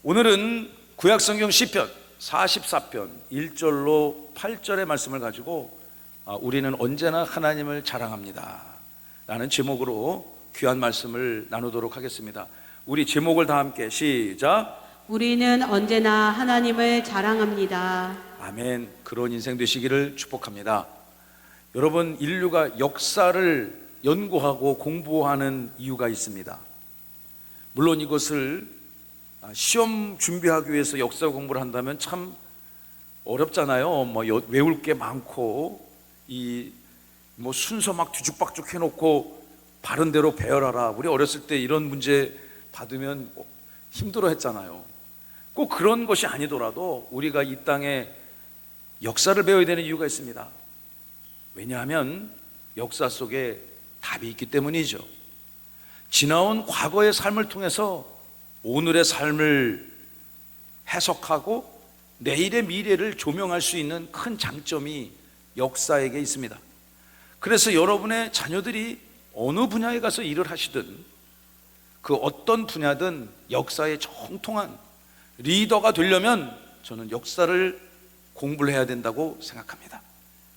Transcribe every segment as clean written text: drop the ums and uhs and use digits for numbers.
오늘은 구약성경 시편 44편 1절로 8절의 말씀을 가지고 우리는 언제나 하나님을 자랑합니다 라는 제목으로 귀한 말씀을 나누도록 하겠습니다. 우리 제목을 다 함께 시작. 우리는 언제나 하나님을 자랑합니다. 아멘. 그런 인생 되시기를 축복합니다. 여러분, 인류가 역사를 연구하고 공부하는 이유가 있습니다. 물론 이것을 시험 준비하기 위해서 역사 공부를 한다면 참 어렵잖아요. 외울 게 많고 순서 막 뒤죽박죽 해놓고 바른 대로 배열하라. 우리 어렸을 때 이런 문제 받으면 힘들어 했잖아요. 꼭 그런 것이 아니더라도 우리가 이 땅에 역사를 배워야 되는 이유가 있습니다. 왜냐하면 역사 속에 답이 있기 때문이죠. 지나온 과거의 삶을 통해서 오늘의 삶을 해석하고 내일의 미래를 조명할 수 있는 큰 장점이 역사에게 있습니다. 그래서 여러분의 자녀들이 어느 분야에 가서 일을 하시든 그 어떤 분야든 역사에 정통한 리더가 되려면 저는 역사를 공부를 해야 된다고 생각합니다.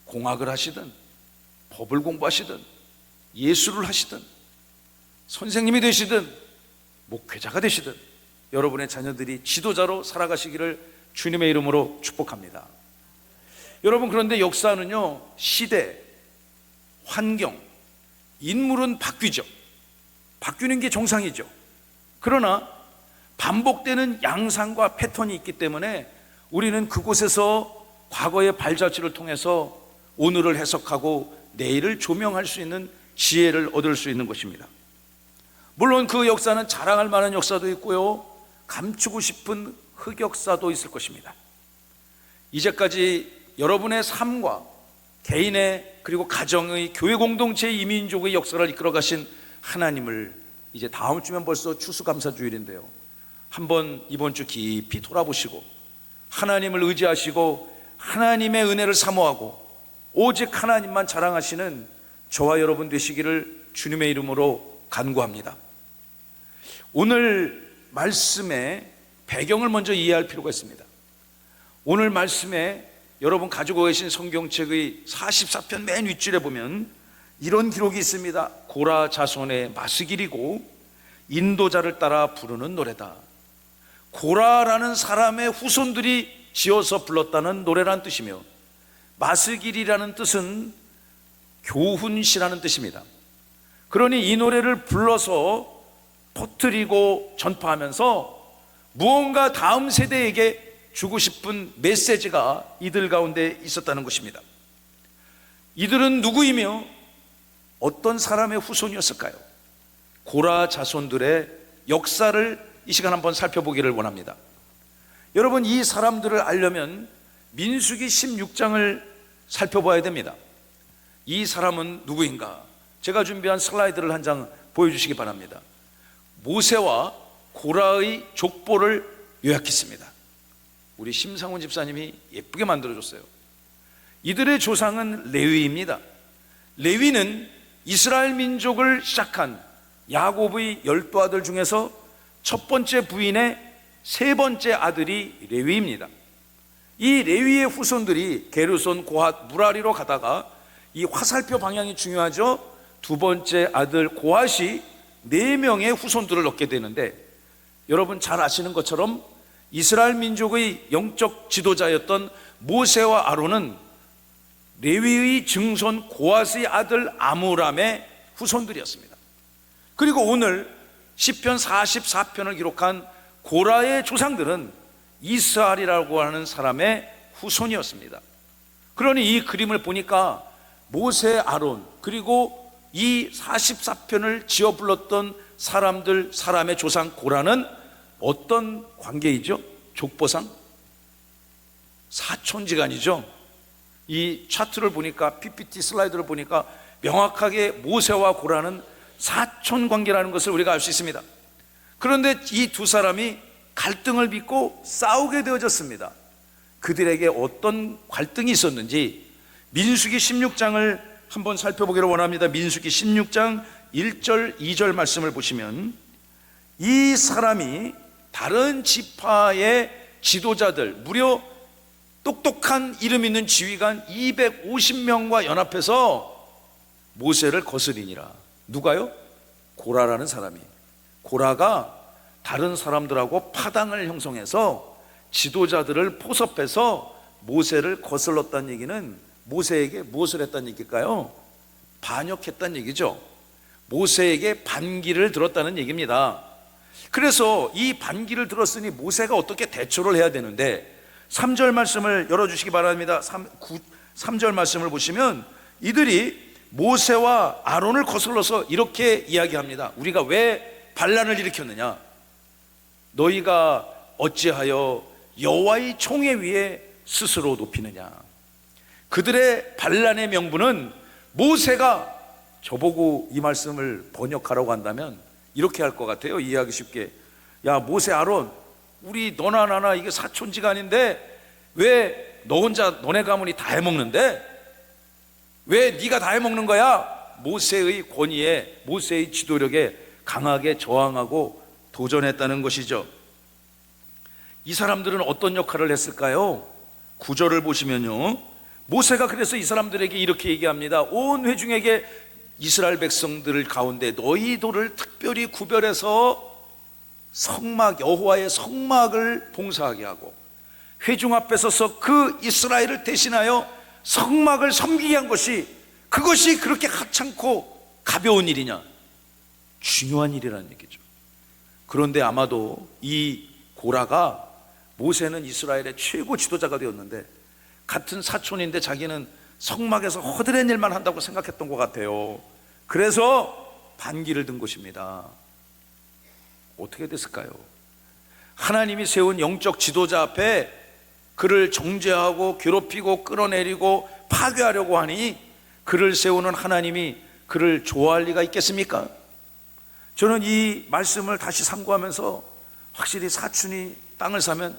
공학을 하시든 법을 공부하시든 예술을 하시든 선생님이 되시든 목회자가 되시든 여러분의 자녀들이 지도자로 살아가시기를 주님의 이름으로 축복합니다. 여러분, 그런데 역사는요, 시대, 환경, 인물은 바뀌죠. 바뀌는 게 정상이죠. 그러나 반복되는 양상과 패턴이 있기 때문에 우리는 그곳에서 과거의 발자취를 통해서 오늘을 해석하고 내일을 조명할 수 있는 지혜를 얻을 수 있는 것입니다. 물론 그 역사는 자랑할 만한 역사도 있고요, 감추고 싶은 흑역사도 있을 것입니다. 이제까지 여러분의 삶과 개인의 그리고 가정의 교회 공동체의 이민족의 역사를 이끌어 가신 하나님을 이제 다음 주면 벌써 추수감사주일인데요, 한번 이번 주 깊이 돌아보시고 하나님을 의지하시고 하나님의 은혜를 사모하고 오직 하나님만 자랑하시는 저와 여러분 되시기를 주님의 이름으로 간구합니다. 오늘 말씀의 배경을 먼저 이해할 필요가 있습니다. 오늘 말씀에 여러분 가지고 계신 성경책의 44편 맨 윗줄에 보면 이런 기록이 있습니다. 고라 자손의 마스길이고 인도자를 따라 부르는 노래다. 고라라는 사람의 후손들이 지어서 불렀다는 노래라는 뜻이며, 마스길이라는 뜻은 교훈시라는 뜻입니다. 그러니 이 노래를 불러서 퍼뜨리고 전파하면서 무언가 다음 세대에게 주고 싶은 메시지가 이들 가운데 있었다는 것입니다. 이들은 누구이며 어떤 사람의 후손이었을까요? 고라 자손들의 역사를 이 시간 한번 살펴보기를 원합니다. 여러분, 이 사람들을 알려면 민수기 16장을 살펴봐야 됩니다. 이 사람은 누구인가? 제가 준비한 슬라이드를 한 장 보여주시기 바랍니다. 모세와 고라의 족보를 요약했습니다. 우리 심상훈 집사님이 예쁘게 만들어줬어요. 이들의 조상은 레위입니다. 레위는 이스라엘 민족을 시작한 야곱의 12아들 중에서 첫 번째 부인의 세 번째 아들이 레위입니다. 이 레위의 후손들이 게르손, 고핫, 무라리로 가다가 이 화살표 방향이 중요하죠. 두 번째 아들 고핫이 4명의 후손들을 얻게 되는데, 여러분 잘 아시는 것처럼 이스라엘 민족의 영적 지도자였던 모세와 아론은 레위의 증손 고핫의 아들 아므람의 후손들이었습니다. 그리고 오늘 시편 44편을 기록한 고라의 조상들은 이스라엘이라고 하는 사람의 후손이었습니다. 그러니 이 그림을 보니까 모세, 아론, 그리고 이 44편을 지어 불렀던 사람의 조상 고라는 어떤 관계이죠? 족보상? 사촌지간이죠. 이 차트를 보니까, PPT 슬라이드를 보니까 명확하게 모세와 고라는 사촌 관계라는 것을 우리가 알 수 있습니다. 그런데 이 두 사람이 갈등을 빚고 싸우게 되어졌습니다. 그들에게 어떤 갈등이 있었는지 민수기 16장을 한번 살펴보기를 원합니다. 민수기 16장 1절 2절 말씀을 보시면 이 사람이 다른 지파의 지도자들, 무려 똑똑한 이름 있는 지휘관 250명과 연합해서 모세를 거스리니라. 누가요? 고라라는 사람이. 고라가 다른 사람들하고 파당을 형성해서 지도자들을 포섭해서 모세를 거슬렀다는 얘기는 모세에게 무엇을 했다는 얘기일까요? 반역했다는 얘기죠. 모세에게 반기를 들었다는 얘기입니다. 그래서 이 반기를 들었으니 모세가 어떻게 대처를 해야 되는데 3절 말씀을 열어주시기 바랍니다. 3절 말씀을 보시면 이들이 모세와 아론을 거슬러서 이렇게 이야기합니다. 우리가 왜 반란을 일으켰느냐? 너희가 어찌하여 여호와의 총회 위에 스스로 높이느냐? 그들의 반란의 명분은 모세가, 저보고 이 말씀을 번역하라고 한다면 이렇게 할 것 같아요. 이해하기 쉽게. 야, 모세, 아론, 우리 너나 나나 이게 사촌지간인데 왜 너 혼자 너네 가문이 다 해먹는데? 왜 네가 다 해먹는 거야? 모세의 권위에, 모세의 지도력에 강하게 저항하고 도전했다는 것이죠. 이 사람들은 어떤 역할을 했을까요? 9절을 보시면요, 모세가 그래서 이 사람들에게 이렇게 얘기합니다. 온 회중에게 이스라엘 백성들 가운데 너희들을 특별히 구별해서 성막, 여호와의 성막을 봉사하게 하고 회중 앞에 서서 그 이스라엘을 대신하여 성막을 섬기게 한 것이, 그것이 그렇게 하찮고 가벼운 일이냐? 중요한 일이라는 얘기죠. 그런데 아마도 이 고라가, 모세는 이스라엘의 최고 지도자가 되었는데 같은 사촌인데 자기는 성막에서 허드렛 일만 한다고 생각했던 것 같아요. 그래서 반기를 든 것입니다. 어떻게 됐을까요? 하나님이 세운 영적 지도자 앞에 그를 정죄하고 괴롭히고 끌어내리고 파괴하려고 하니 그를 세우는 하나님이 그를 좋아할 리가 있겠습니까? 저는 이 말씀을 다시 상고하면서 확실히 사촌이 땅을 사면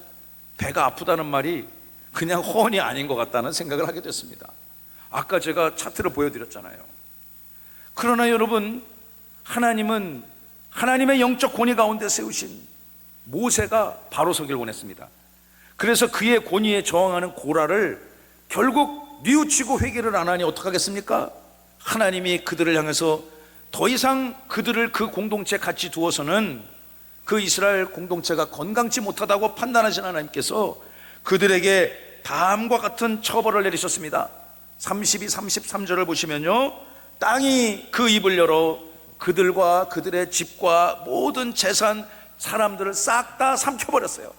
배가 아프다는 말이 그냥 허언이 아닌 것 같다는 생각을 하게 됐습니다. 아까 제가 차트를 보여드렸잖아요. 그러나 여러분, 하나님은 하나님의 영적 권위 가운데 세우신 모세가 바로 서길 원했습니다. 그래서 그의 권위에 저항하는 고라를 결국 뉘우치고 회개를 안 하니 어떡하겠습니까? 하나님이 그들을 향해서 더 이상 그들을 그 공동체에 같이 두어서는 그 이스라엘 공동체가 건강치 못하다고 판단하신 하나님께서 그들에게 다음과 같은 처벌을 내리셨습니다. 32, 33절을 보시면요, 땅이 그 입을 열어 그들과 그들의 집과 모든 재산, 사람들을 싹 다 삼켜버렸어요.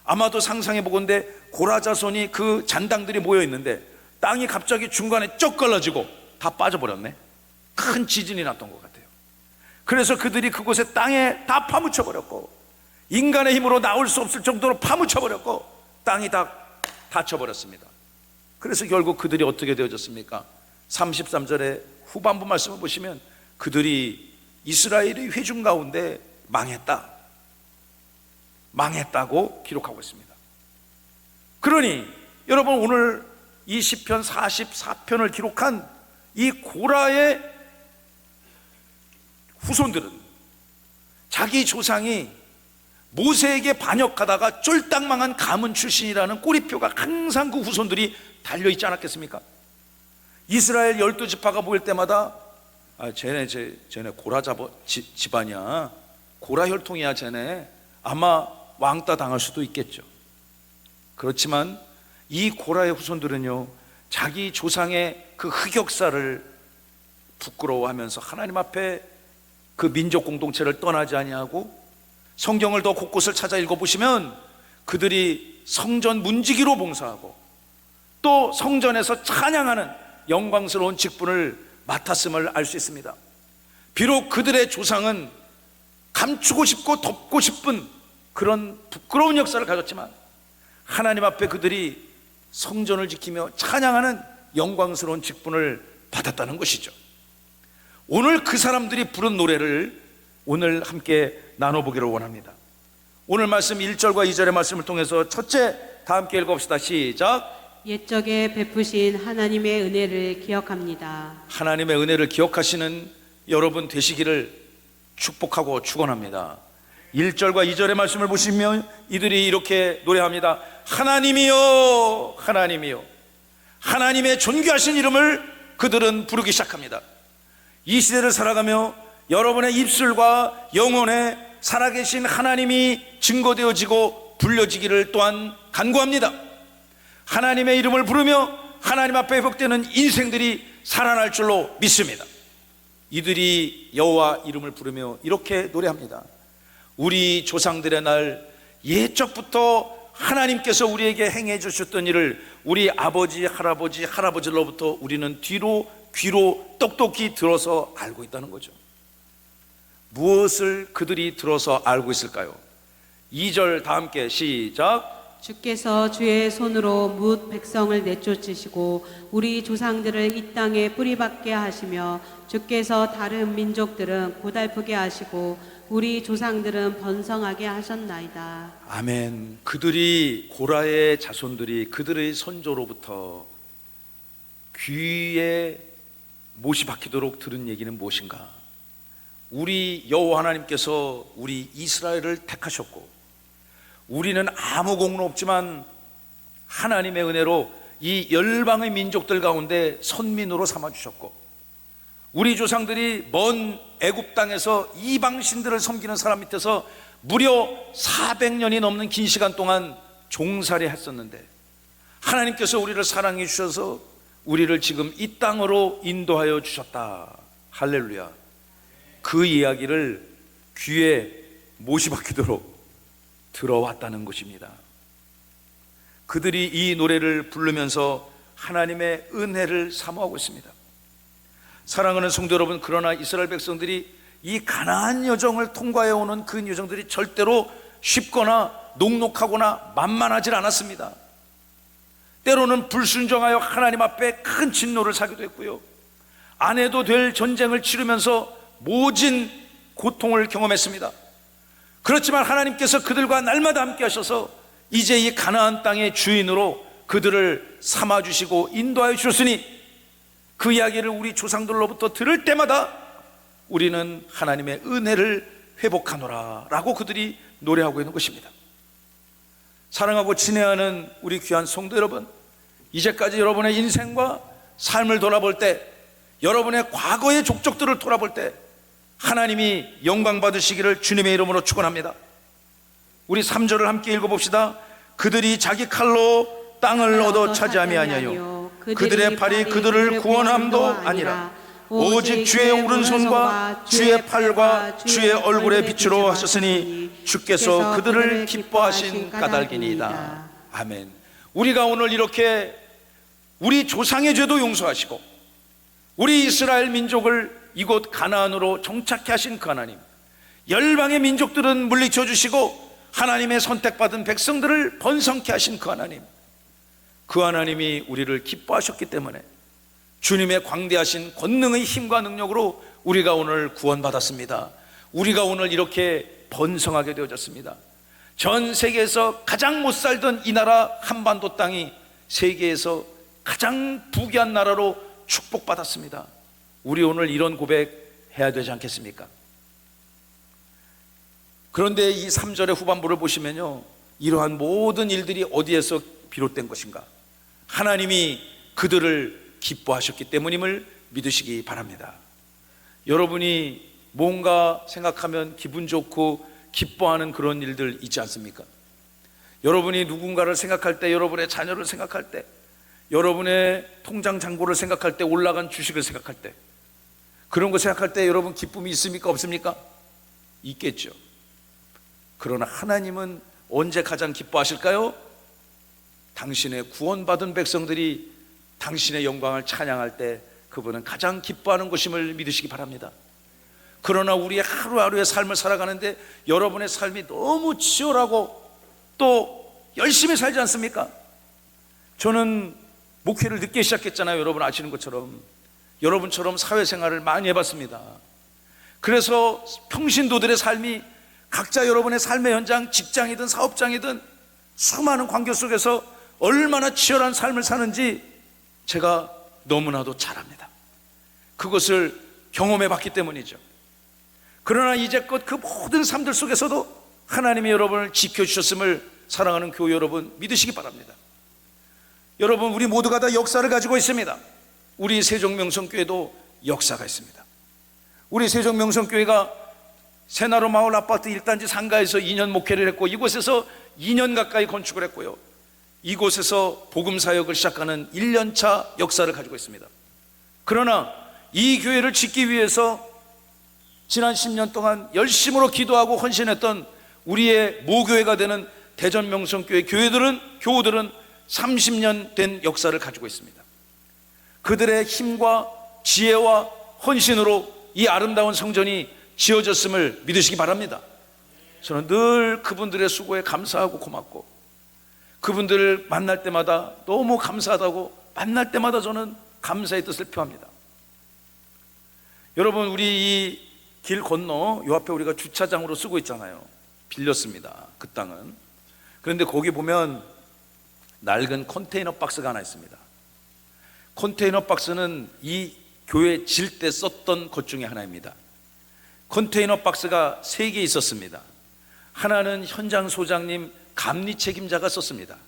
아마도 상상해 보건대 고라 자손이 그 잔당들이 모여 있는데 땅이 갑자기 중간에 쩍 갈라지고 다 빠져버렸네. 큰 지진이 났던 것 같아요. 그래서 그들이 그곳에 땅에 다 파묻혀버렸고 인간의 힘으로 나올 수 없을 정도로 파묻혀버렸고 땅이 다 닫혀버렸습니다. 그래서 결국 그들이 어떻게 되어졌습니까? 33절의 후반부 말씀을 보시면 그들이 이스라엘의 회중 가운데 망했다고 기록하고 있습니다. 그러니 여러분, 오늘 이 시편 44편을 기록한 이 고라의 후손들은 자기 조상이 모세에게 반역하다가 쫄딱 망한 가문 출신이라는 꼬리표가 항상 그 후손들이 달려있지 않았겠습니까? 이스라엘 12지파가 모일 때마다 쟤네 고라 집안이야, 고라 혈통이야, 쟤네 아마 왕따 당할 수도 있겠죠. 그렇지만 이 고라의 후손들은요, 자기 조상의 그 흑역사를 부끄러워하면서 하나님 앞에 그 민족 공동체를 떠나지 아니하고, 성경을 더 곳곳을 찾아 읽어보시면 그들이 성전 문지기로 봉사하고 또 성전에서 찬양하는 영광스러운 직분을 맡았음을 알 수 있습니다. 비록 그들의 조상은 감추고 싶고 덮고 싶은 그런 부끄러운 역사를 가졌지만 하나님 앞에 그들이 성전을 지키며 찬양하는 영광스러운 직분을 받았다는 것이죠. 오늘 그 사람들이 부른 노래를 오늘 함께 나눠보기를 원합니다. 오늘 말씀 1절과 2절의 말씀을 통해서 첫째, 다 함께 읽어봅시다. 시작. 옛적에 베푸신 하나님의 은혜를 기억합니다. 하나님의 은혜를 기억하시는 여러분 되시기를 축복하고 축원합니다. 1절과 2절의 말씀을 보시면 이들이 이렇게 노래합니다. 하나님이여, 하나님이여. 하나님의 존귀하신 이름을 그들은 부르기 시작합니다. 이 시대를 살아가며 여러분의 입술과 영혼에 살아계신 하나님이 증거되어지고 불려지기를 또한 간구합니다. 하나님의 이름을 부르며 하나님 앞에 회복되는 인생들이 살아날 줄로 믿습니다. 이들이 여호와 이름을 부르며 이렇게 노래합니다. 우리 조상들의 날 옛적부터 하나님께서 우리에게 행해 주셨던 일을 우리 아버지, 할아버지로부터 우리는 귀로 똑똑히 들어서 알고 있다는 거죠. 무엇을 그들이 들어서 알고 있을까요? 2절 다 함께 시작. 주께서 주의 손으로 뭇 백성을 내쫓으시고 우리 조상들을 이 땅에 뿌리박게 하시며 주께서 다른 민족들은 고달프게 하시고 우리 조상들은 번성하게 하셨나이다. 아멘. 그들이 고라의 자손들이 그들의 선조로부터 귀에 못이 박히도록 들은 얘기는 무엇인가? 우리 여호와 하나님께서 우리 이스라엘을 택하셨고 우리는 아무 공로 없지만 하나님의 은혜로 이 열방의 민족들 가운데 선민으로 삼아주셨고 우리 조상들이 먼 애굽 땅에서 이방 신들을 섬기는 사람 밑에서 무려 400년이 넘는 긴 시간 동안 종살이 했었는데 하나님께서 우리를 사랑해 주셔서 우리를 지금 이 땅으로 인도하여 주셨다. 할렐루야. 그 이야기를 귀에 못이 박히도록 들어왔다는 것입니다. 그들이 이 노래를 부르면서 하나님의 은혜를 사모하고 있습니다. 사랑하는 성도 여러분, 그러나 이스라엘 백성들이 이 가나안 여정을 통과해 오는 그 여정들이 절대로 쉽거나 녹록하거나 만만하지 않았습니다. 때로는 불순종하여 하나님 앞에 큰 진노를 사기도 했고요, 안 해도 될 전쟁을 치르면서 모진 고통을 경험했습니다. 그렇지만 하나님께서 그들과 날마다 함께 하셔서 이제 이 가나안 땅의 주인으로 그들을 삼아주시고 인도하여 주셨으니 그 이야기를 우리 조상들로부터 들을 때마다 우리는 하나님의 은혜를 회복하노라 라고 그들이 노래하고 있는 것입니다. 사랑하고 친애하는 우리 귀한 성도 여러분, 이제까지 여러분의 인생과 삶을 돌아볼 때, 여러분의 과거의 족적들을 돌아볼 때 하나님이 영광 받으시기를 주님의 이름으로 축원합니다. 우리 3절을 함께 읽어봅시다. 그들이 자기 칼로 땅을 얻어 차지함이 아니하여 그들의 팔이 그들을 구원함도 아니라 오직 주의 오른손과 주의 팔과 주의 얼굴의 빛으로 하셨으니 주께서 그들을 기뻐하신 까닭이니이다. 아멘. 우리가 오늘 이렇게 우리 조상의 죄도 용서하시고 우리 이스라엘 민족을 이곳 가나안으로 정착케 하신 그 하나님, 열방의 민족들은 물리쳐 주시고 하나님의 선택받은 백성들을 번성케 하신 그 하나님, 그 하나님이 우리를 기뻐하셨기 때문에 주님의 광대하신 권능의 힘과 능력으로 우리가 오늘 구원받았습니다. 우리가 오늘 이렇게 번성하게 되어졌습니다. 전 세계에서 가장 못 살던 이 나라 한반도 땅이 세계에서 가장 부귀한 나라로 축복받았습니다. 우리 오늘 이런 고백 해야 되지 않겠습니까? 그런데 이 3절의 후반부를 보시면요, 이러한 모든 일들이 어디에서 비롯된 것인가? 하나님이 그들을 기뻐하셨기 때문임을 믿으시기 바랍니다. 여러분이 뭔가 생각하면 기분 좋고 기뻐하는 그런 일들 있지 않습니까? 여러분이 누군가를 생각할 때, 여러분의 자녀를 생각할 때, 여러분의 통장 잔고를 생각할 때, 올라간 주식을 생각할 때, 그런 거 생각할 때 여러분 기쁨이 있습니까? 없습니까? 있겠죠. 그러나 하나님은 언제 가장 기뻐하실까요? 당신의 구원받은 백성들이 당신의 영광을 찬양할 때 그분은 가장 기뻐하는 것임을 믿으시기 바랍니다. 그러나 우리의 하루하루의 삶을 살아가는데 여러분의 삶이 너무 치열하고 또 열심히 살지 않습니까? 저는 목회를 늦게 시작했잖아요. 여러분 아시는 것처럼 여러분처럼 사회생활을 많이 해봤습니다. 그래서 평신도들의 삶이 각자 여러분의 삶의 현장, 직장이든 사업장이든 수많은 관계 속에서 얼마나 치열한 삶을 사는지 제가 너무나도 잘 압니다. 그것을 경험해 봤기 때문이죠. 그러나 이제껏 그 모든 삶들 속에서도 하나님이 여러분을 지켜주셨음을 사랑하는 교회 여러분 믿으시기 바랍니다. 여러분, 우리 모두가 다 역사를 가지고 있습니다. 우리 세종명성교회도 역사가 있습니다. 우리 세종명성교회가 새나루 마을 아파트 1단지 상가에서 2년 목회를 했고, 이곳에서 2년 가까이 건축을 했고요, 이곳에서 복음사역을 시작하는 1년차 역사를 가지고 있습니다. 그러나 이 교회를 짓기 위해서 지난 10년 동안 열심으로 기도하고 헌신했던 우리의 모교회가 되는 대전명성교회 교우들은 30년 된 역사를 가지고 있습니다. 그들의 힘과 지혜와 헌신으로 이 아름다운 성전이 지어졌음을 믿으시기 바랍니다. 저는 늘 그분들의 수고에 감사하고 고맙고, 그분들을 만날 때마다 너무 감사하다고, 만날 때마다 저는 감사의 뜻을 표합니다. 여러분, 우리 이 길 건너 요 앞에 우리가 주차장으로 쓰고 있잖아요. 빌렸습니다, 그 땅은. 그런데 거기 보면 낡은 컨테이너 박스가 하나 있습니다. 컨테이너 박스는 이 교회 질 때 썼던 것 중에 하나입니다. 컨테이너 박스가 3개 있었습니다. 하나는 현장 소장님 감리 책임자가 썼습니다.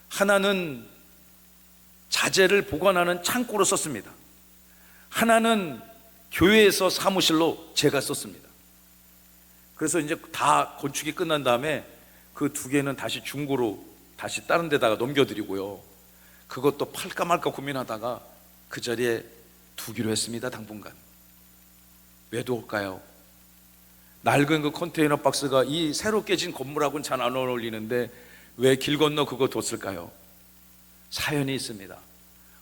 하나는 자재를 보관하는 창고로 썼습니다. 하나는 교회에서 사무실로 제가 썼습니다. 그래서 이제 다 건축이 끝난 다음에 그 2개는 다시 중고로 다시 다른 데다가 넘겨드리고요, 그것도 팔까 말까 고민하다가 그 자리에 두기로 했습니다. 당분간. 왜 두었을까요? 낡은 그 컨테이너 박스가 이 새로 깨진 건물하고는 잘 안 어울리는데 왜 길 건너 그거 뒀을까요? 사연이 있습니다.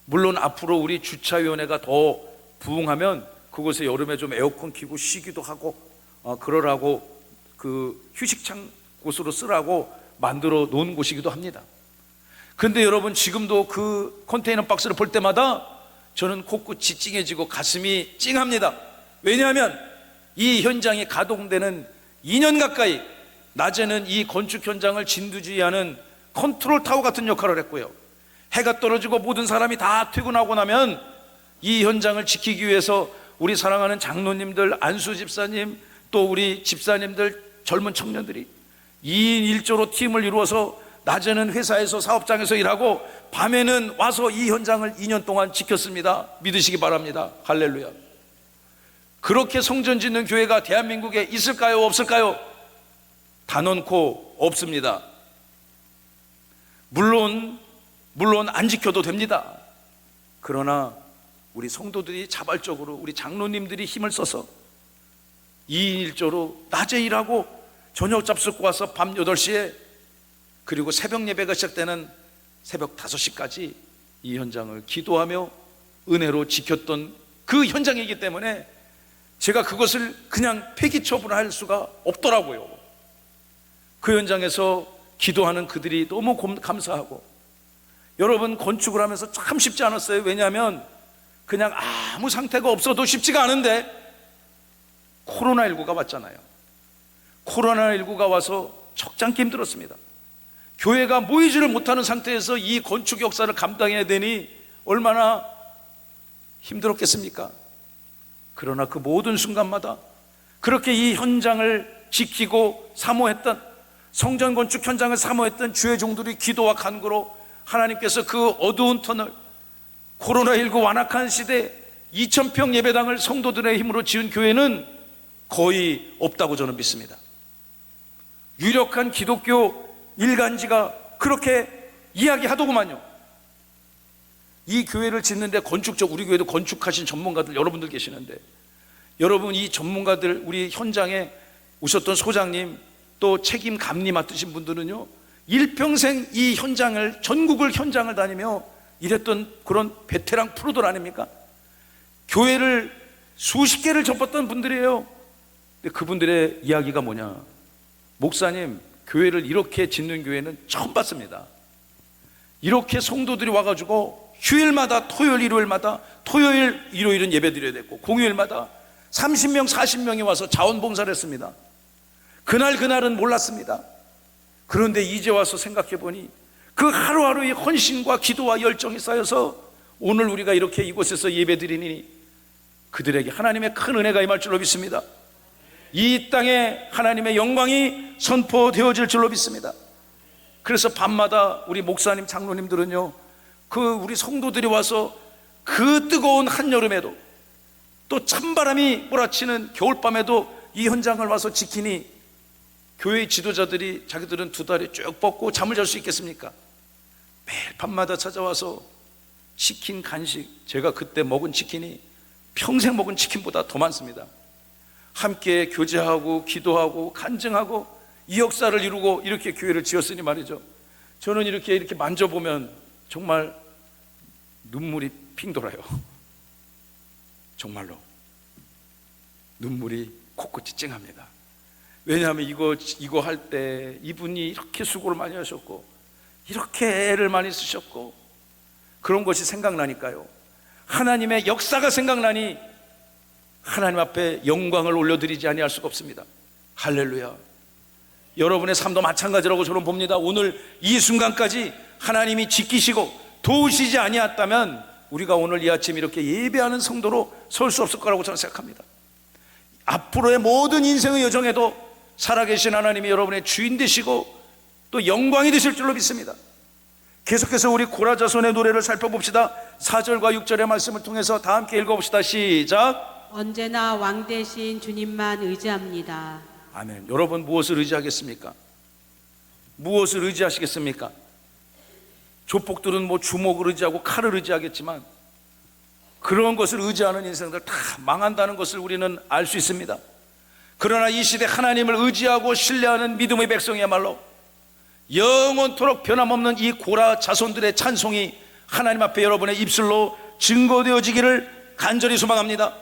물론 앞으로 우리 주차위원회가 더 부흥하면 그곳에 여름에 좀 에어컨 켜고 쉬기도 하고 그러라고, 그 휴식장 곳으로 쓰라고 만들어 놓은 곳이기도 합니다. 그런데 여러분, 지금도 그 컨테이너 박스를 볼 때마다 저는 코끝이 찡해지고 가슴이 찡합니다. 왜냐하면 이 현장이 가동되는 2년 가까이 낮에는 이 건축 현장을 진두지휘하는 컨트롤 타워 같은 역할을 했고요, 해가 떨어지고 모든 사람이 다 퇴근하고 나면 이 현장을 지키기 위해서 우리 사랑하는 장로님들, 안수 집사님, 또 우리 집사님들, 젊은 청년들이 2인 1조로 팀을 이루어서 낮에는 회사에서 사업장에서 일하고 밤에는 와서 이 현장을 2년 동안 지켰습니다. 믿으시기 바랍니다. 할렐루야. 그렇게 성전 짓는 교회가 대한민국에 있을까요? 없을까요? 단언코 없습니다. 물론 안 지켜도 됩니다. 그러나 우리 성도들이 자발적으로, 우리 장로님들이 힘을 써서 2인 1조로 낮에 일하고 저녁 잡숫고 와서 밤 8시에, 그리고 새벽 예배가 시작되는 새벽 5시까지 이 현장을 기도하며 은혜로 지켰던 그 현장이기 때문에 제가 그것을 그냥 폐기 처분할 수가 없더라고요. 그 현장에서 기도하는 그들이 너무 감사하고, 여러분, 건축을 하면서 참 쉽지 않았어요. 왜냐하면 그냥 아무 상태가 없어도 쉽지가 않은데 코로나19가 왔잖아요. 코로나19가 와서 적잖게 힘들었습니다. 교회가 모이지를 못하는 상태에서 이 건축 역사를 감당해야 되니 얼마나 힘들었겠습니까? 그러나 그 모든 순간마다 그렇게 이 현장을 지키고 사모했던, 성전 건축 현장을 사모했던 주의 종들의 기도와 간구로 하나님께서 그 어두운 터널, 코로나19 완악한 시대 2000평 예배당을 성도들의 힘으로 지은 교회는 거의 없다고 저는 믿습니다. 유력한 기독교 일간지가 그렇게 이야기하더구만요. 이 교회를 짓는데 우리 교회도 건축하신 전문가들 여러분들 계시는데, 여러분, 이 전문가들, 우리 현장에 오셨던 소장님, 또 책임 감리 맡으신 분들은요, 일평생 이 현장을, 전국을 현장을 다니며 일했던 그런 베테랑 프로들 아닙니까? 교회를 수십 개를 접었던 분들이에요. 근데 그분들의 이야기가 뭐냐? 목사님, 교회를 이렇게 짓는 교회는 처음 봤습니다. 이렇게 성도들이 와가지고 휴일마다, 토요일, 일요일마다, 토요일, 일요일은 예배 드려야 됐고, 공휴일마다 30명, 40명이 와서 자원봉사를 했습니다. 그날은 몰랐습니다. 그런데 이제 와서 생각해보니 그 하루하루의 헌신과 기도와 열정이 쌓여서 오늘 우리가 이렇게 이곳에서 예배 드리니 그들에게 하나님의 큰 은혜가 임할 줄로 믿습니다. 이 땅에 하나님의 영광이 선포되어질 줄로 믿습니다. 그래서 밤마다 우리 목사님, 장로님들은요, 우리 성도들이 와서 그 뜨거운 한여름에도 또 찬바람이 몰아치는 겨울밤에도 이 현장을 와서 지키니 교회 지도자들이 자기들은 두 다리 쭉 뻗고 잠을 잘 수 있겠습니까? 매일 밤마다 찾아와서 치킨 간식, 제가 그때 먹은 치킨이 평생 먹은 치킨보다 더 많습니다. 함께 교제하고 기도하고 간증하고 이 역사를 이루고 이렇게 교회를 지었으니 말이죠, 저는 이렇게 만져보면 정말 눈물이 핑 돌아요. 정말로 눈물이 코끝이 찡합니다. 왜냐하면 이거 할 때 이분이 이렇게 수고를 많이 하셨고 이렇게 애를 많이 쓰셨고 그런 것이 생각나니까요, 하나님의 역사가 생각나니 하나님 앞에 영광을 올려드리지 아니할 수가 없습니다. 할렐루야. 여러분의 삶도 마찬가지라고 저는 봅니다. 오늘 이 순간까지 하나님이 지키시고 도우시지 아니었다면 우리가 오늘 이 아침 이렇게 예배하는 성도로 설 수 없을 거라고 저는 생각합니다. 앞으로의 모든 인생의 여정에도 살아계신 하나님이 여러분의 주인 되시고 또 영광이 되실 줄로 믿습니다. 계속해서 우리 고라자손의 노래를 살펴봅시다. 4절과 6절의 말씀을 통해서 다 함께 읽어봅시다. 시작. 언제나 왕 대신 주님만 의지합니다. 아멘. 여러분 무엇을 의지하겠습니까? 무엇을 의지하시겠습니까? 조폭들은 주먹을 의지하고 칼을 의지하겠지만 그런 것을 의지하는 인생들 다 망한다는 것을 우리는 알 수 있습니다. 그러나 이 시대 하나님을 의지하고 신뢰하는 믿음의 백성이야말로 영원토록 변함없는 이 고라 자손들의 찬송이 하나님 앞에 여러분의 입술로 증거되어지기를 간절히 소망합니다.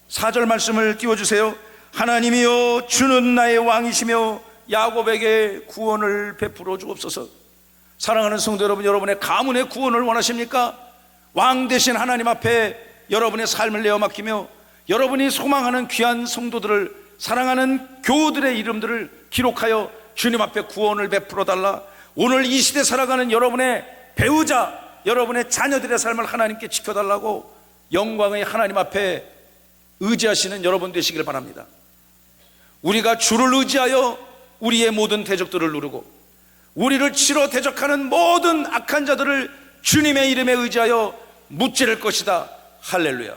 4절 말씀을 띄워주세요. 하나님이여 주는 나의 왕이시며 야곱에게 구원을 베풀어 주옵소서. 사랑하는 성도 여러분, 여러분의 가문의 구원을 원하십니까? 왕 되신 하나님 앞에 여러분의 삶을 내어 맡기며 여러분이 소망하는 귀한 성도들을, 사랑하는 교우들의 이름들을 기록하여 주님 앞에 구원을 베풀어 달라. 오늘 이 시대 살아가는 여러분의 배우자, 여러분의 자녀들의 삶을 하나님께 지켜달라고 영광의 하나님 앞에 의지하시는 여러분 되시길 바랍니다. 우리가 주를 의지하여 우리의 모든 대적들을 누르고 우리를 치러 대적하는 모든 악한 자들을 주님의 이름에 의지하여 무찌를 것이다. 할렐루야.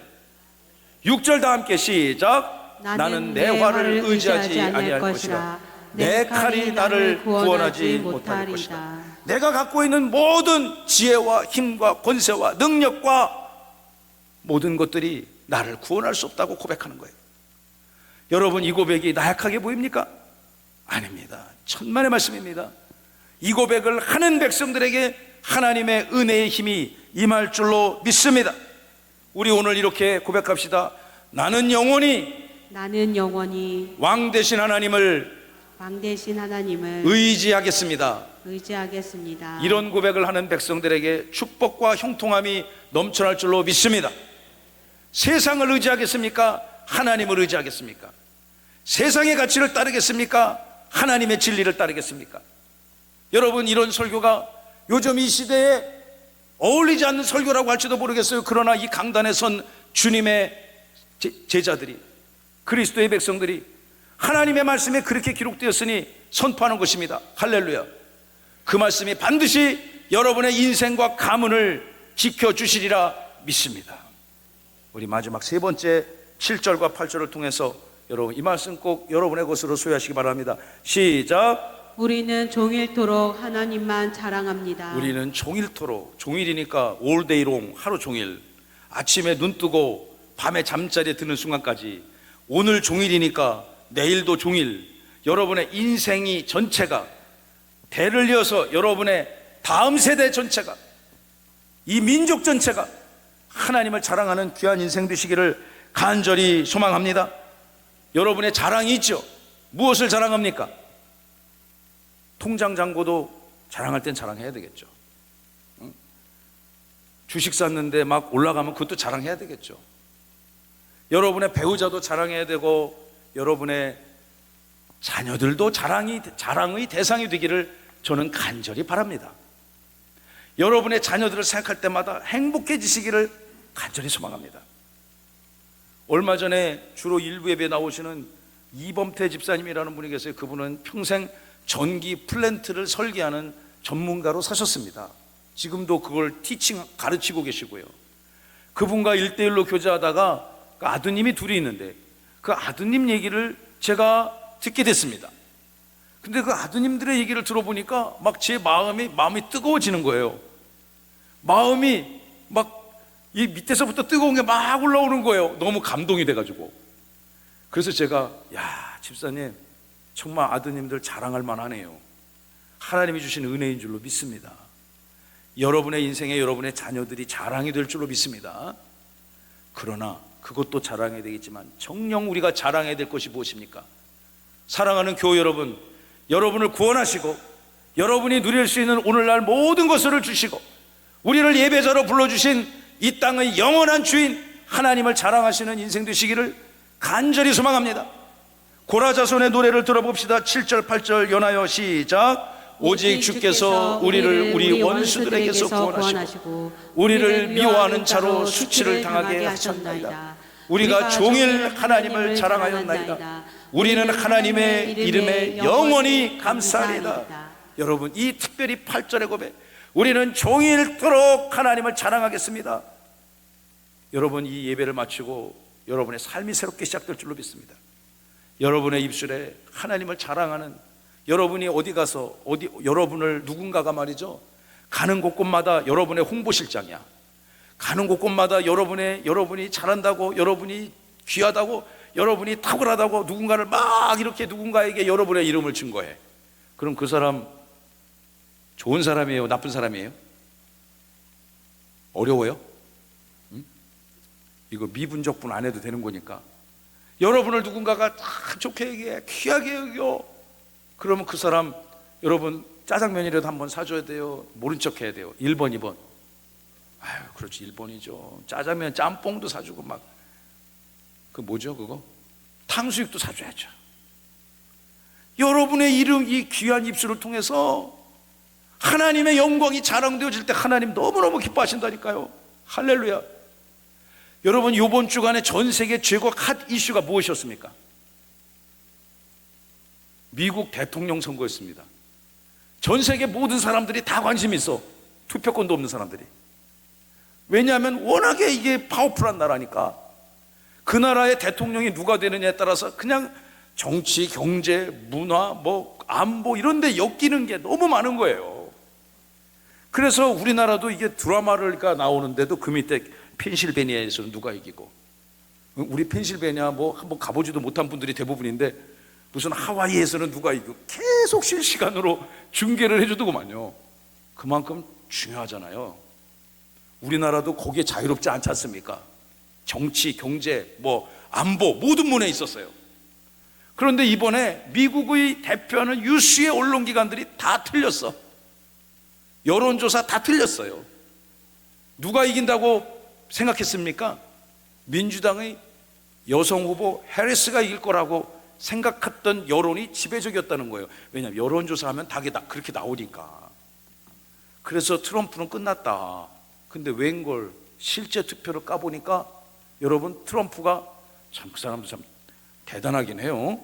6절 다 함께 시작. 나는 내 활을 의지하지 아니할 것이라. 내 칼이 나를 구원하지 못할 것이다. 내가 갖고 있는 모든 지혜와 힘과 권세와 능력과 모든 것들이 나를 구원할 수 없다고 고백하는 거예요. 여러분, 이 고백이 나약하게 보입니까? 아닙니다. 천만의 말씀입니다. 이 고백을 하는 백성들에게 하나님의 은혜의 힘이 임할 줄로 믿습니다. 우리 오늘 이렇게 고백합시다. 나는 영원히 왕 되신 하나님을 의지하겠습니다. 이런 고백을 하는 백성들에게 축복과 형통함이 넘쳐날 줄로 믿습니다. 세상을 의지하겠습니까? 하나님을 의지하겠습니까? 세상의 가치를 따르겠습니까? 하나님의 진리를 따르겠습니까? 여러분, 이런 설교가 요즘 이 시대에 어울리지 않는 설교라고 할지도 모르겠어요. 그러나 이 강단에 선 주님의 제자들이, 그리스도의 백성들이 하나님의 말씀에 그렇게 기록되었으니 선포하는 것입니다. 할렐루야. 그 말씀이 반드시 여러분의 인생과 가문을 지켜주시리라 믿습니다. 우리 마지막 세 번째 7절과 8절을 통해서 여러분 이 말씀 꼭 여러분의 것으로 소유하시기 바랍니다. 시작. 우리는 종일토록 하나님만 자랑합니다. 우리는 종일토록, 종일이니까 all day long, 하루 종일, 아침에 눈 뜨고 밤에 잠자리에 드는 순간까지, 오늘 종일이니까 내일도 종일, 여러분의 인생이 전체가, 대를 이어서 여러분의 다음 세대 전체가, 이 민족 전체가 하나님을 자랑하는 귀한 인생 되시기를 간절히 소망합니다. 여러분의 자랑이 있죠. 무엇을 자랑합니까? 통장 잔고도 자랑할 땐 자랑해야 되겠죠. 주식 샀는데 막 올라가면 그것도 자랑해야 되겠죠. 여러분의 배우자도 자랑해야 되고 여러분의 자녀들도 자랑의 대상이 되기를 저는 간절히 바랍니다. 여러분의 자녀들을 생각할 때마다 행복해지시기를 간절히 소망합니다. 얼마 전에 주로 일부 예배에 나오시는 이범태 집사님이라는 분이 계세요. 그분은 평생 전기 플랜트를 설계하는 전문가로 사셨습니다. 지금도 그걸 가르치고 계시고요. 그분과 1대1로 교제하다가 그 아드님이 둘이 있는데 그 아드님 얘기를 제가 듣게 됐습니다. 근데 그 아드님들의 얘기를 들어보니까 막 제 마음이 뜨거워지는 거예요. 마음이 막 이 밑에서부터 뜨거운 게 막 올라오는 거예요. 너무 감동이 돼가지고. 그래서 제가 야, 집사님 정말 아드님들 자랑할 만하네요. 하나님이 주신 은혜인 줄로 믿습니다. 여러분의 인생에 여러분의 자녀들이 자랑이 될 줄로 믿습니다. 그러나 그것도 자랑해야 되겠지만 정녕 우리가 자랑해야 될 것이 무엇입니까? 사랑하는 교회 여러분, 여러분을 구원하시고 여러분이 누릴 수 있는 오늘날 모든 것을 주시고 우리를 예배자로 불러주신 이 땅의 영원한 주인 하나님을 자랑하시는 인생 되시기를 간절히 소망합니다. 고라자손의 노래를 들어봅시다. 7절 8절 연하여 시작. 오직 주께서 우리를 우리 원수들에게서 구원하시고 우리를 미워하는 자로 수치를 당하게 하셨나이다. 우리가 종일 하나님을 자랑하였나이다. 우리는 하나님의 이름에 영원히 감사하리이다. 여러분, 이 특별히 8절의 고백, 우리는 종일토록 하나님을 자랑하겠습니다. 여러분, 이 예배를 마치고 여러분의 삶이 새롭게 시작될 줄로 믿습니다. 여러분의 입술에 하나님을 자랑하는, 여러분이 어디 가서 여러분을 누군가가 말이죠, 가는 곳곳마다 여러분의 홍보실장이야. 가는 곳곳마다 여러분이 잘한다고, 여러분이 귀하다고, 여러분이 탁월하다고 누군가를 막 이렇게 누군가에게 여러분의 이름을 증거해. 그럼 그 사람 좋은 사람이에요? 나쁜 사람이에요? 어려워요? 응? 이거 미분적분 안 해도 되는 거니까. 여러분을 누군가가 다 좋게 얘기해, 귀하게 여겨. 그러면 그 사람, 여러분 짜장면이라도 한번 사줘야 돼요? 모른 척 해야 돼요? 1번, 2번. 아유, 그렇지, 1번이죠. 짜장면, 짬뽕도 사주고 막, 그 뭐죠, 그거? 탕수육도 사줘야죠. 여러분의 이름, 이 귀한 입술을 통해서 하나님의 영광이 자랑되어질 때 하나님 너무너무 기뻐하신다니까요. 할렐루야. 여러분, 이번 주간에 전 세계 최고 핫 이슈가 무엇이었습니까? 미국 대통령 선거였습니다. 전 세계 모든 사람들이 다 관심이 있어. 투표권도 없는 사람들이. 왜냐하면 워낙에 이게 파워풀한 나라니까. 그 나라의 대통령이 누가 되느냐에 따라서 그냥 정치, 경제, 문화, 뭐 안보 이런 데 엮이는 게 너무 많은 거예요. 그래서 우리나라도 이게 드라마가 나오는데도 그 밑에 펜실베니아에서는 누가 이기고, 우리 펜실베니아 뭐 한번 가보지도 못한 분들이 대부분인데 무슨 하와이에서는 누가 이기고 계속 실시간으로 중계를 해주더구만요. 그만큼 중요하잖아요. 우리나라도 거기에 자유롭지 않지 않습니까? 정치, 경제, 뭐 안보 모든 문에 있었어요. 그런데 이번에 미국의 대표하는 유수의 언론기관들이 다 틀렸어. 여론조사 다 틀렸어요. 누가 이긴다고 생각했습니까? 민주당의 여성 후보 해리스가 이길 거라고 생각했던 여론이 지배적이었다는 거예요. 왜냐하면 여론조사하면 다 그렇게 나오니까. 그래서 트럼프는 끝났다. 근데 웬걸 실제 투표를 까보니까 여러분, 트럼프가 참, 그 사람도 참 대단하긴 해요.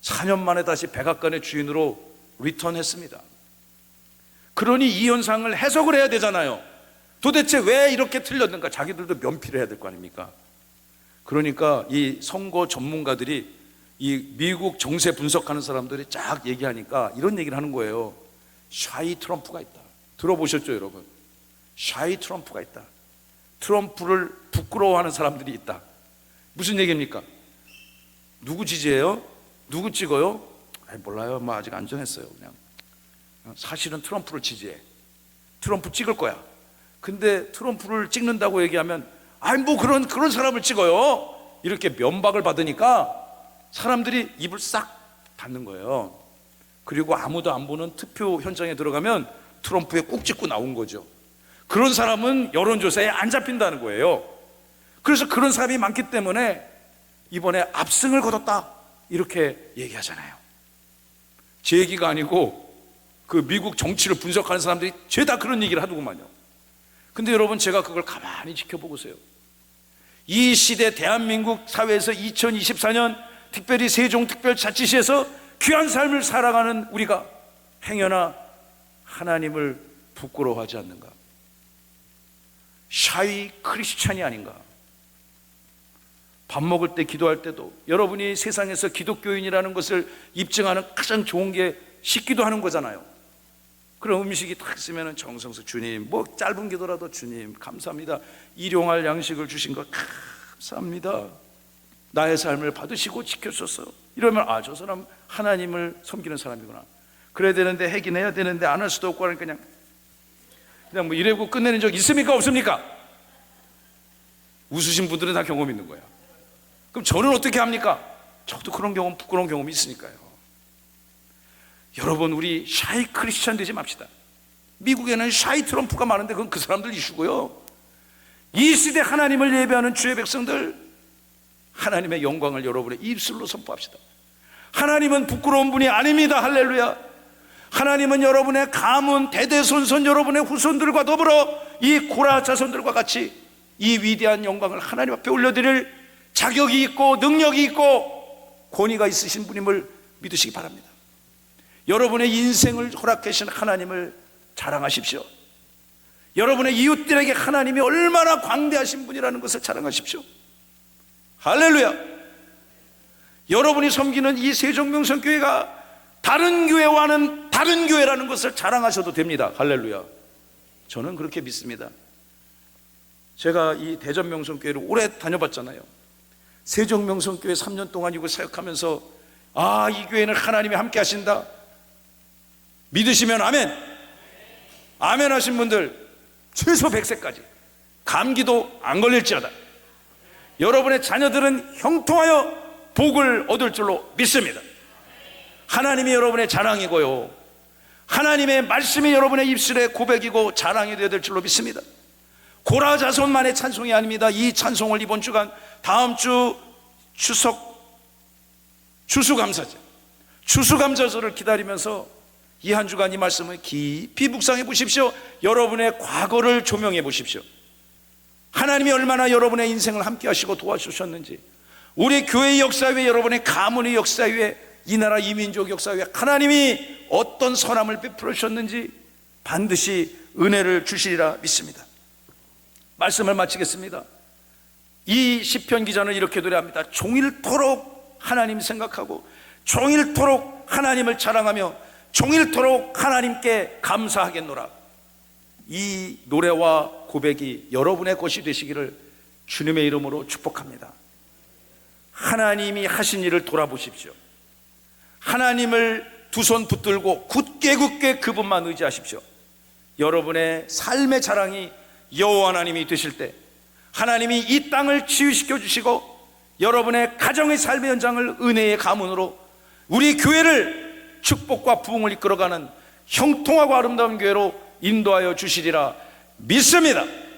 4년 만에 다시 백악관의 주인으로 리턴했습니다. 그러니 이 현상을 해석을 해야 되잖아요. 도대체 왜 이렇게 틀렸는가? 자기들도 면피를 해야 될 거 아닙니까? 그러니까 이 선거 전문가들이, 이 미국 정세 분석하는 사람들이 쫙 얘기하니까 이런 얘기를 하는 거예요. 샤이 트럼프가 있다. 들어보셨죠, 여러분? 샤이 트럼프가 있다. 트럼프를 부끄러워하는 사람들이 있다. 무슨 얘기입니까? 누구 지지해요? 누구 찍어요? 몰라요. 뭐 아직 안 정했어요. 그냥 사실은 트럼프를 지지해. 트럼프 찍을 거야. 근데 트럼프를 찍는다고 얘기하면 뭐 그런 사람을 찍어요. 이렇게 면박을 받으니까 사람들이 입을 싹 닫는 거예요. 그리고 아무도 안 보는 투표 현장에 들어가면 트럼프에 꼭 찍고 나온 거죠. 그런 사람은 여론조사에 안 잡힌다는 거예요. 그래서 그런 사람이 많기 때문에 이번에 압승을 거뒀다 이렇게 얘기하잖아요. 제 얘기가 아니고 그 미국 정치를 분석하는 사람들이 죄다 그런 얘기를 하더구만요. 근데 여러분, 제가 그걸 가만히 지켜보고서요, 이 시대 대한민국 사회에서 2024년 특별히 세종특별자치시에서 귀한 삶을 살아가는 우리가 행여나 하나님을 부끄러워하지 않는가? 샤이 크리스찬이 아닌가? 밥 먹을 때 기도할 때도 여러분이 세상에서 기독교인이라는 것을 입증하는 가장 좋은 게 식기도 하는 거잖아요. 그럼 음식이 딱 있으면 정성스럽게 주님, 뭐 짧은 기도라도 주님 감사합니다. 일용할 양식을 주신 것 감사합니다. 나의 삶을 받으시고 지켜주셔서 이러면 저 사람 하나님을 섬기는 사람이구나. 그래야 되는데 하긴 해야 되는데 안 할 수도 없고 하니까 그냥 뭐 이래고 끝내는 적 있습니까 없습니까? 웃으신 분들은 다 경험 있는 거야. 그럼 저는 어떻게 합니까? 저도 그런 경험, 부끄러운 경험이 있으니까요. 여러분, 우리 샤이 크리스찬 되지 맙시다. 미국에는 샤이 트럼프가 많은데 그건 그 사람들 이슈고요. 이 시대 하나님을 예배하는 주의 백성들, 하나님의 영광을 여러분의 입술로 선포합시다. 하나님은 부끄러운 분이 아닙니다. 할렐루야. 하나님은 여러분의 가문, 대대손손 여러분의 후손들과 더불어 이 고라 자손들과 같이 이 위대한 영광을 하나님 앞에 올려드릴 자격이 있고 능력이 있고 권위가 있으신 분임을 믿으시기 바랍니다. 여러분의 인생을 허락해 주신 하나님을 자랑하십시오. 여러분의 이웃들에게 하나님이 얼마나 광대하신 분이라는 것을 자랑하십시오. 할렐루야. 여러분이 섬기는 이 세종명성교회가 다른 교회와는 다른 교회라는 것을 자랑하셔도 됩니다. 할렐루야. 저는 그렇게 믿습니다. 제가 이 대전명성교회를 오래 다녀봤잖아요. 세종명성교회 3년 동안 이거 사역하면서 이 교회는 하나님이 함께 하신다. 믿으시면 아멘. 아멘 하신 분들 최소 100세까지 감기도 안 걸릴지어다. 여러분의 자녀들은 형통하여 복을 얻을 줄로 믿습니다. 하나님이 여러분의 자랑이고요, 하나님의 말씀이 여러분의 입술의 고백이고 자랑이 되어야 될 줄로 믿습니다. 고라 자손만의 찬송이 아닙니다. 이 찬송을 이번 주간 다음 주 추수감사절을 기다리면서 이 한 주간 이 말씀을 깊이 묵상해 보십시오. 여러분의 과거를 조명해 보십시오. 하나님이 얼마나 여러분의 인생을 함께 하시고 도와주셨는지, 우리 교회의 역사 위에, 여러분의 가문의 역사 위에, 이 나라 이 민족 역사 위에 하나님이 어떤 선함을 베풀어 주셨는지 반드시 은혜를 주시리라 믿습니다. 말씀을 마치겠습니다. 이 시편 기자는 이렇게 노래합니다. 종일토록 하나님 생각하고 종일토록 하나님을 자랑하며 종일토록 하나님께 감사하겠노라. 이 노래와 고백이 여러분의 것이 되시기를 주님의 이름으로 축복합니다. 하나님이 하신 일을 돌아보십시오. 하나님을 두 손 붙들고 굳게 그분만 의지하십시오. 여러분의 삶의 자랑이 여호와 하나님이 되실 때 하나님이 이 땅을 치유시켜 주시고 여러분의 가정의 삶의 현장을 은혜의 가문으로, 우리 교회를 축복과 부흥을 이끌어가는 형통하고 아름다운 교회로 인도하여 주시리라 믿습니다.